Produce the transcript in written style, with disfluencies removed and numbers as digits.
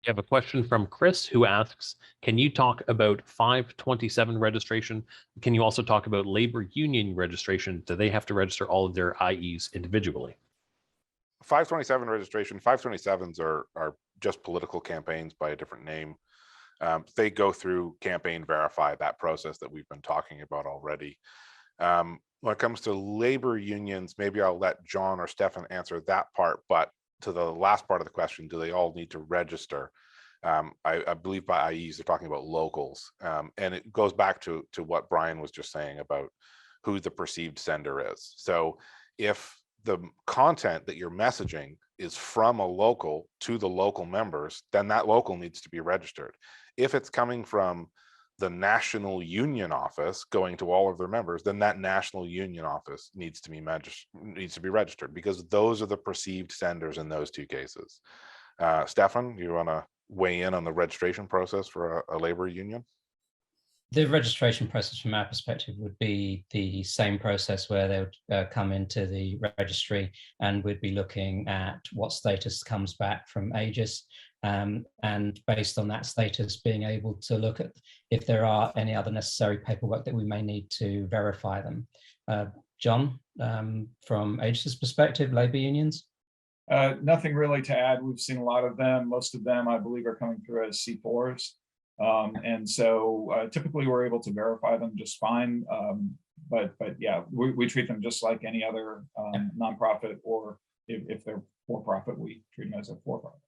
We have a question from Chris who asks, can you talk about 527 registration? Can you also talk about labor union registration? Do they have to register all of their IEs individually? 527 registration, 527s are just political campaigns by a different name. They go through Campaign Verify, that process that we've been talking about already. When it comes to labor unions, maybe I'll let John or Stefan answer that part, but to the last part of the question, do they all need to register? I believe by IEs, they're talking about locals. And it goes back to what Brian was just saying about who the perceived sender is. So if the content that you're messaging is from a local to the local members, then that local needs to be registered. If it's coming from the national union office going to all of their members, then that national union office needs to be registered, because those are the perceived senders in those two cases. Stefan, you want to weigh in on the registration process for a labor union? The registration process from our perspective would be the same process where they would come into the registry, and we'd be looking at what status comes back from Aegis, and based on that status being able to look at if there are any other necessary paperwork that we may need to verify them. John, from Aegis's perspective, labor unions? Nothing really to add. We've seen a lot of them. Most of them, I believe, are coming through as C4s. And so typically we're able to verify them just fine. But yeah, we treat them just like any other nonprofit, or if they're for profit, we treat them as a for profit.